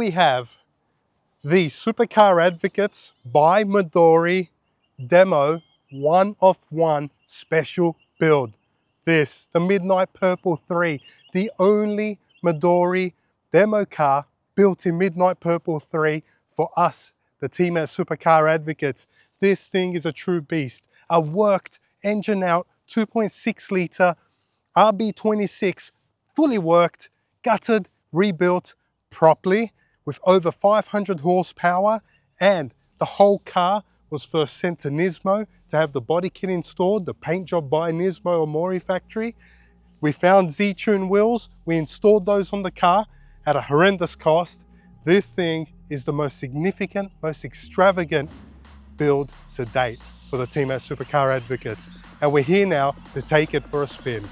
we have the Supercar Advocates by Midori Demo 1 of 1 special build. This, the Midnight Purple 3, the only Midori demo car built in Midnight Purple 3 for us, the team at Supercar Advocates. This thing is a true beast. A worked, engine out, 2.6 litre RB26, fully worked, gutted, rebuilt properly with over 500 horsepower, and the whole car was first sent to NISMO to have the body kit installed, the paint job by NISMO Omori Factory. We found Z-Tune wheels, we installed those on the car at a horrendous cost. This thing is the most significant, most extravagant build to date for the team at Supercar Advocates. And we're here now to take it for a spin.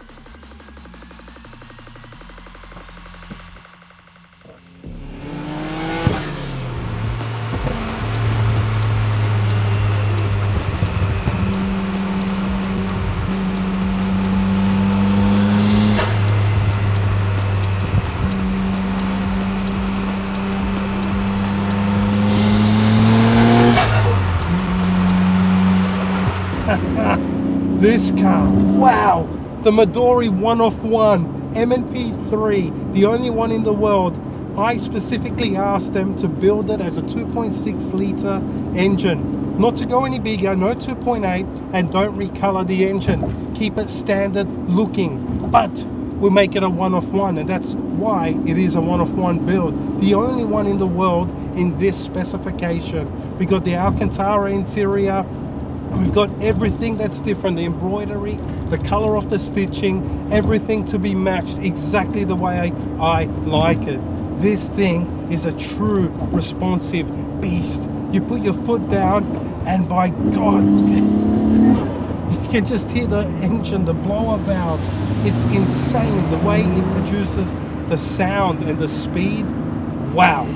This car, wow, the Midori 1 of 1 MNP3, the only one in the world. I specifically asked them to build it as a 2.6 litre engine, not to go any bigger, no 2.8, and don't recolor the engine, keep it standard looking, but we'll make it a 1 of 1, and that's why it is a 1 of 1 build, the only one in the world in this specification. We got the Alcantara interior. We've got everything that's different, the embroidery, the color of the stitching, everything to be matched exactly the way I like it. This thing is a true responsive beast. You put your foot down and by God, you can just hear the engine, the blower valves. It's insane the way it produces the sound and the speed. Wow.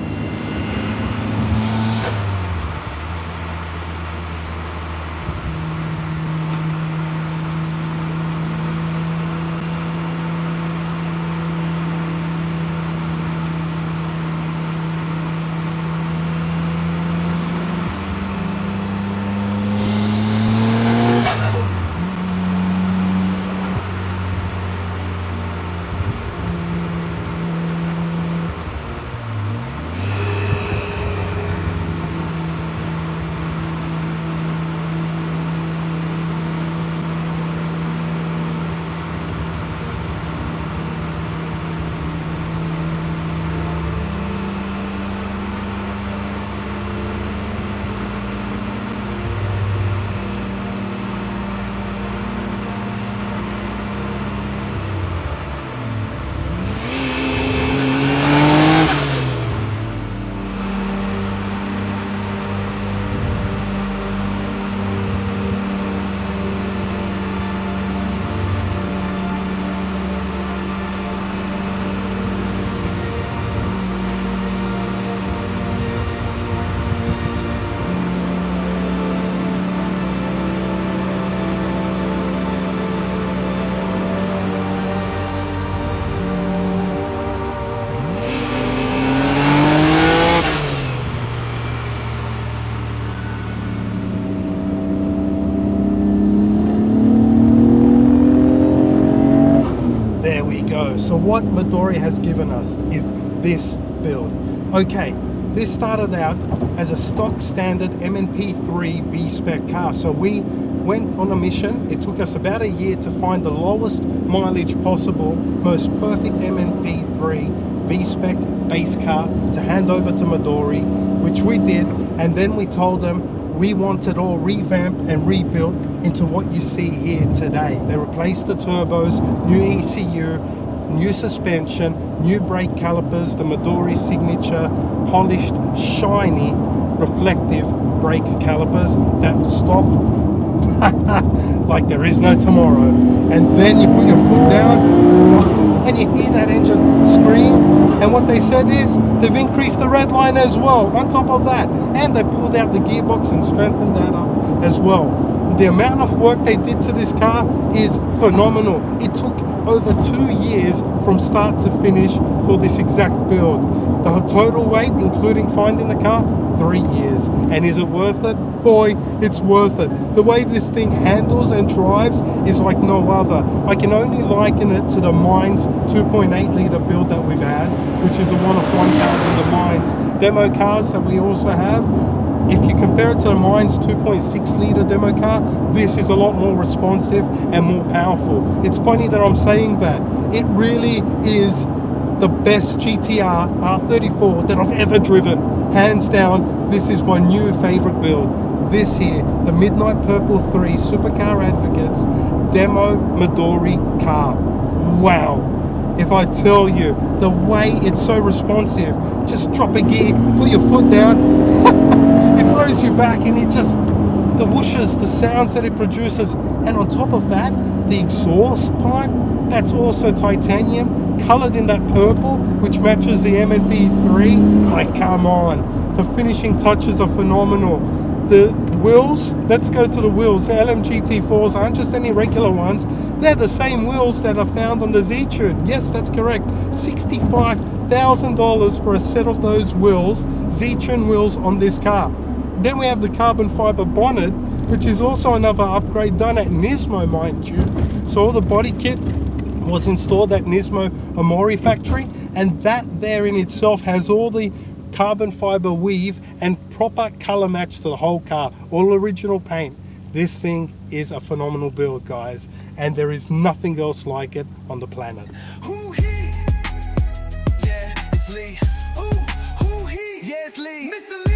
So what Midori has given us is this build. Okay, this started out as a stock standard MNP3 V-Spec car. So we went on a mission. It took us about a year to find the lowest mileage possible, most perfect MNP3 V-Spec base car to hand over to Midori, which we did. And then we told them we want it all revamped and rebuilt into what you see here today. They replaced the turbos, new ECU, new suspension, new brake calipers, the Midori signature, polished, shiny, reflective brake calipers that stop like there is no tomorrow. And then you put your foot down and you hear that engine scream. And what they said is they've increased the red line as well on top of that. And they pulled out the gearbox and strengthened that up as well. The amount of work they did to this car is phenomenal. It took over 2 years from start to finish for this exact build. The total wait, including finding the car, 3 years. And is it worth it? Boy, it's worth it. The way this thing handles and drives is like no other. I can only liken it to the Mines 2.8 litre build that we've had, which is a one-of-one car in the Mines demo cars that we also have. If you compare it to the Mines 2.6 litre demo car, this is a lot more responsive and more powerful. It's funny that I'm saying that. It really is the best GTR R34 that I've ever driven. Hands down, this is my new favorite build. This here, the Midnight Purple 3 Supercar Advocates Demo Midori car. Wow. If I tell you, the way it's so responsive, just drop a gear, put your foot down, it throws you back, and it just, the whooshes, the sounds that it produces, and on top of that, the exhaust pipe, that's also titanium, colored in that purple, which matches the MNP3. Like, come on, the finishing touches are phenomenal. The wheels, let's go to the wheels. The LMGT4s aren't just any regular ones. They're the same wheels that are found on the Z-Tune. Yes, that's correct. $65,000 for a set of those wheels, Z-Tune wheels on this car. Then we have the carbon fiber bonnet, which is also another upgrade done at NISMO, mind you. So all the body kit was installed at NISMO Omori Factory, and that there in itself has all the carbon fiber weave and proper color match to the whole car, all original paint. This thing is a phenomenal build, guys, and there is nothing else like it on the planet. Who he? Yeah, it's Lee. Who he? Yeah, it's Lee. Mr. Lee.